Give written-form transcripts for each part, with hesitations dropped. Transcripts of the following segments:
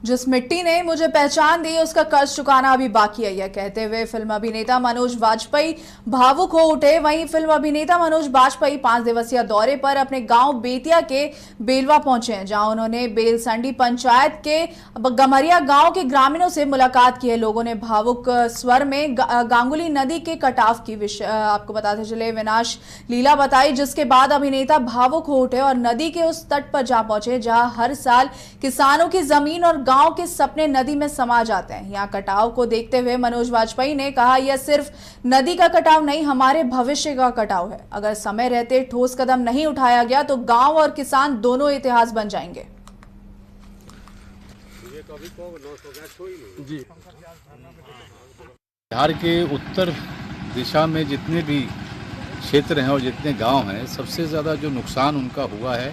जिस मिट्टी ने मुझे पहचान दी उसका कर्ज चुकाना अभी बाकी है, यह कहते हुए फिल्म अभिनेता मनोज वाजपेयी भावुक हो उठे। वहीं फिल्म अभिनेता मनोज वाजपेयी 5 दिवसीय दौरे पर अपने गांव बेतिया के बेलवा पहुंचे हैं, जहां उन्होंने बेलसंडी पंचायत के गमरिया गांव के ग्रामीणों से मुलाकात की है। लोगों ने भावुक स्वर में गांगुली नदी के कटाव की आपको बताते चले विनाश लीला बताई, जिसके बाद अभिनेता भावुक हो उठे और नदी के उस तट पर जा पहुंचे जहां हर साल किसानों की जमीन और गांव के सपने नदी में समा जाते हैं। यहाँ कटाव को देखते हुए मनोज वाजपेयी ने कहा, यह सिर्फ नदी का कटाव नहीं, हमारे भविष्य का कटाव है। अगर समय रहते ठोस कदम नहीं उठाया गया तो गांव और किसान दोनों इतिहास बन जाएंगे। जी, बिहार के उत्तर दिशा में जितने भी क्षेत्र हैं और जितने गांव हैं, सबसे ज़्यादा जो नुकसान उनका हुआ है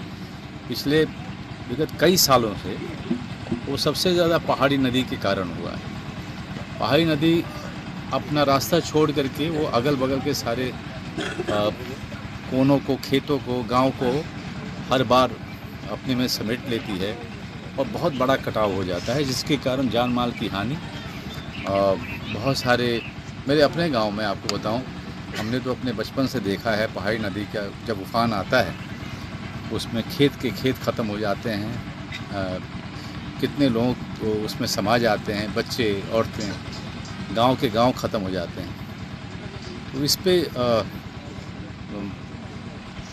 पिछले विगत कई सालों से, वो सबसे ज़्यादा पहाड़ी नदी के कारण हुआ है। पहाड़ी नदी अपना रास्ता छोड़ करके वो अगल बगल के सारे कोनों को, खेतों को, गांव को हर बार अपने में समेट लेती है और बहुत बड़ा कटाव हो जाता है, जिसके कारण जान माल की हानि। बहुत सारे मेरे अपने गांव में आपको बताऊं, हमने तो अपने बचपन से देखा है पहाड़ी नदी का जब उफान आता है उसमें खेत के खेत ख़त्म हो जाते हैं, कितने लोग उसमें समा जाते हैं, बच्चे, औरतें, गांव के गांव ख़त्म हो जाते हैं। तो इस पे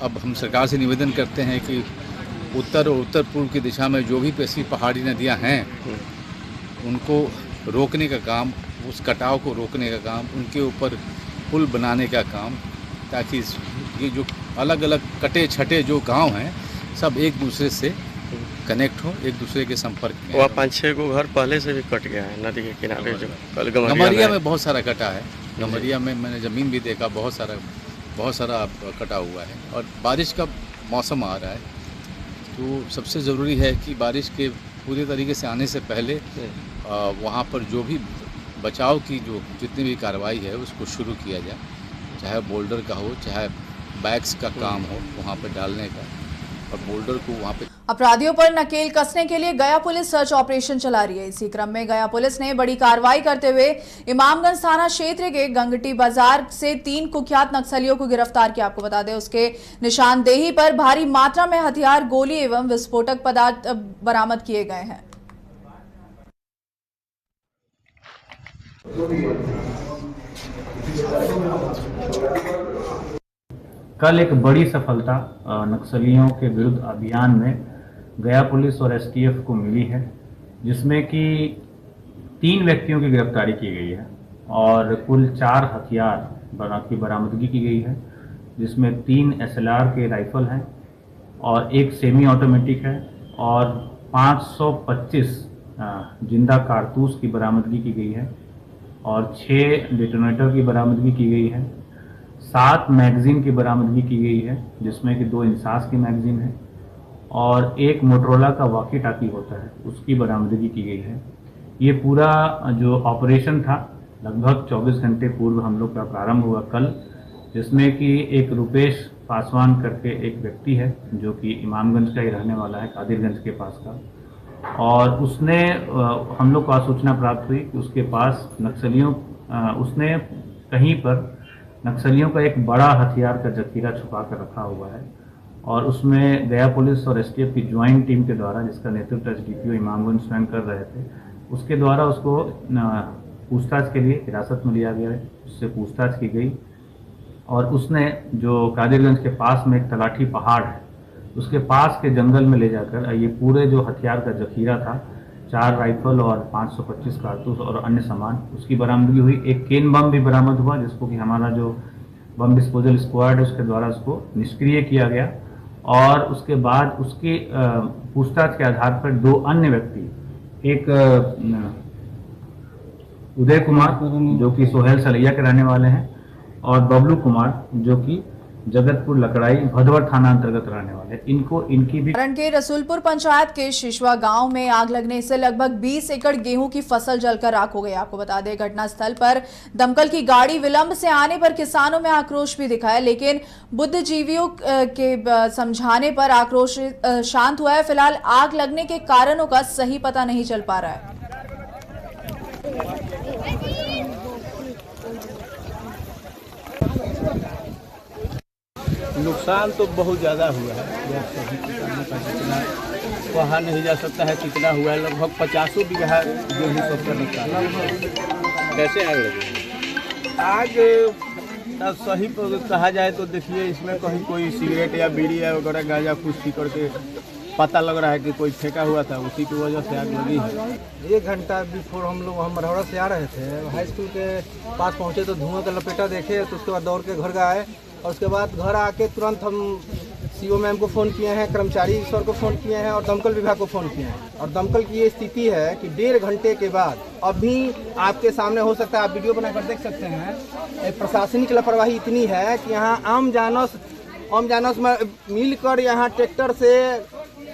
अब हम सरकार से निवेदन करते हैं कि उत्तर और उत्तर पूर्व की दिशा में जो भी ऐसी पहाड़ी नदियां हैं उनको रोकने का काम, उस कटाव को रोकने का काम, उनके ऊपर पुल बनाने का काम, ताकि ये जो अलग अलग कटे छटे जो गांव हैं सब एक दूसरे से कनेक्ट हो, एक दूसरे के संपर्क में। वहाँ 5-6 को घर पहले से भी कट गया है नदी के किनारे। जो कल गमरिया में बहुत सारा कटा है। गमरिया में मैंने ज़मीन भी देखा, बहुत सारा कटा हुआ है। और बारिश का मौसम आ रहा है, तो सबसे ज़रूरी है कि बारिश के पूरे तरीके से आने से पहले वहाँ पर जो भी बचाव की जो जितनी भी कार्रवाई है उसको शुरू किया जाए, चाहे बोल्डर का हो, चाहे बैग्स का काम हो वहाँ पर डालने का, और बोल्डर को वहाँ पे। अपराधियों पर नकेल कसने के लिए गया पुलिस सर्च ऑपरेशन चला रही है। इसी क्रम में गया पुलिस ने बड़ी कार्रवाई करते हुए इमामगंज थाना क्षेत्र के गंगटी बाजार से 3 कुख्यात नक्सलियों को गिरफ्तार किया। आपको बता दें, उसके निशानदेही पर भारी मात्रा में हथियार, गोली एवं विस्फोटक पदार्थ बरामद किए गए हैं। कल एक बड़ी सफलता नक्सलियों के विरुद्ध अभियान में गया पुलिस और एसटीएफ को मिली है, जिसमें कि 3 व्यक्तियों की गिरफ्तारी की गई है और कुल 4 हथियार की बरामदगी की गई है, जिसमें 3 SLR के राइफल हैं और 1 सेमी ऑटोमेटिक है और 525 जिंदा कारतूस की बरामदगी की गई है और 6 डिटोनेटर की बरामदगी की गई है। 7 मैगजीन की बरामदगी की गई है, जिसमें कि 2 इंसास की मैगजीन है और 1 मोटरोला का वॉकी टाकी होता है, उसकी बरामदगी की गई है। ये पूरा जो ऑपरेशन था लगभग 24 घंटे पूर्व हम लोग का प्रारंभ हुआ कल, जिसमें कि एक रुपेश पासवान करके एक व्यक्ति है जो कि इमामगंज का ही रहने वाला है, कादिरगंज के पास का, और उसने हम लोग को सूचना प्राप्त हुई कि उसके पास उसने कहीं पर नक्सलियों का एक बड़ा हथियार का जखीरा छुपा कर रखा हुआ है और उसमें गया पुलिस और एसटीएफ की ज्वाइंट टीम के द्वारा, जिसका नेतृत्व एसडीपीओ इमामगंज स्वयं कर रहे थे, उसके द्वारा उसको पूछताछ के लिए हिरासत में लिया गया है। उससे पूछताछ की गई और उसने जो कादिरगंज के पास में एक तलाठी पहाड़ है, उसके पास के जंगल में ले जाकर ये पूरे जो हथियार का जखीरा था, 4 राइफल और 525 कारतूस और अन्य सामान, उसकी बरामदगी हुई। एक केन बम भी बरामद हुआ, जिसको कि हमारा जो बम डिस्पोजल स्क्वाड है उसके द्वारा उसको निष्क्रिय किया गया और उसके बाद उसकी पूछताछ के आधार पर 2 अन्य व्यक्ति, एक उदय कुमार जो कि सोहेल सलैया के रहने वाले हैं और बबलू कुमार जो कि जगतपुर लकड़ाई भदवर थाना अंतर्गत रहने वाले, इनको इनकी भी सारण के रसूलपुर पंचायत के शिशवा गांव में आग लगने से लगभग 20 एकड़ गेहूं की फसल जलकर राख हो गई। आपको बता दें, घटनास्थल पर दमकल की गाड़ी विलंब से आने पर किसानों में आक्रोश भी दिखा है, लेकिन बुद्धिजीवियों के समझाने पर आक्रोश शांत हुआ है। फिलहाल आग लगने के कारणों का सही पता नहीं चल पा रहा है। नुकसान तो बहुत ज़्यादा हुआ है, यह सभी किसानों का जितना कहा नहीं जा सकता है कितना हुआ है। लगभग 50 बीघा गेहूँ सबका नुकसान है। कैसे आग लगी? आग सही कहा जाए तो देखिए, इसमें कहीं कोई सिगरेट या बीड़ी या वगैरह गांजा कुछ पी करके पता लग रहा है कि कोई फेंका हुआ था, उसी की वजह से आग लगी है। 1 घंटा बिफोर हम लोग मरहौड़ा से आ रहे थे, हाई स्कूल के पास पहुंचे तो धुआं का लपेटा देखे, तो उसके बाद दौड़ के घर आए और उसके बाद घर आके तुरंत हम सीओ मैम को फ़ोन किए हैं, कर्मचारी सर को फ़ोन किए हैं और दमकल विभाग को फ़ोन किए हैं। और दमकल की ये स्थिति है कि 1.5 घंटे के बाद अभी आपके सामने हो सकता है, आप वीडियो बनाकर देख सकते हैं, प्रशासनिक लापरवाही इतनी है कि यहाँ आम जानस में मिलकर यहाँ ट्रैक्टर से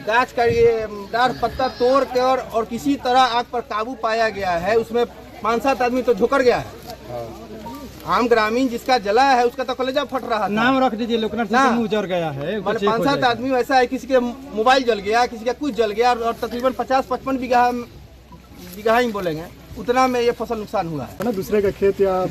गाछ का ये डाढ़ पत्ता तोड़ के और किसी तरह आग पर काबू पाया गया है। उसमें 5-7 आदमी तो झुकर गया है। आम ग्रामीण जिसका जला है उसका तो कलेजा फट रहा था। नाम रख दीजिए, लोकनाथ सिंह उजर गया है। 5-7 आदमी वैसा है, किसी के मोबाइल जल गया, किसी का कुछ जल गया और तकरीबन 50-55 बीघा ही बोलेंगे उतना में ये फसल नुकसान हुआ है ना। दूसरे का खेत या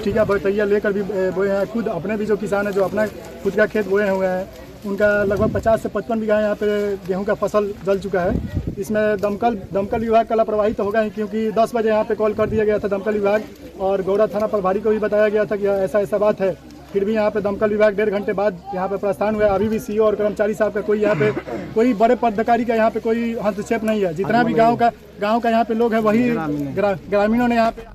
ठीक है बटैया लेकर भी बोए हैं। खुद अपने भी जो किसान है जो अपना खुद का खेत बोए हुए हैं, उनका लगभग 50 से 55 बीघा यहाँ पे गेहूं का फसल जल चुका है। इसमें दमकल विभाग का लापरवाही तो होगा ही, क्योंकि 10 बजे यहाँ पे कॉल कर दिया गया था दमकल विभाग और गौड़ा थाना प्रभारी को भी बताया गया था कि ऐसा बात है। फिर भी यहाँ पे दमकल विभाग 1.5 घंटे बाद यहाँ पे प्रस्थान हुआ। अभी भी सीओ और कर्मचारी साहब का कोई यहाँ पे कोई बड़े पदाधिकारी का यहाँ पे कोई हस्तक्षेप नहीं है। जितना भी गाँव का यहाँ पे लोग है वही ग्रामीणों ने यहाँ पे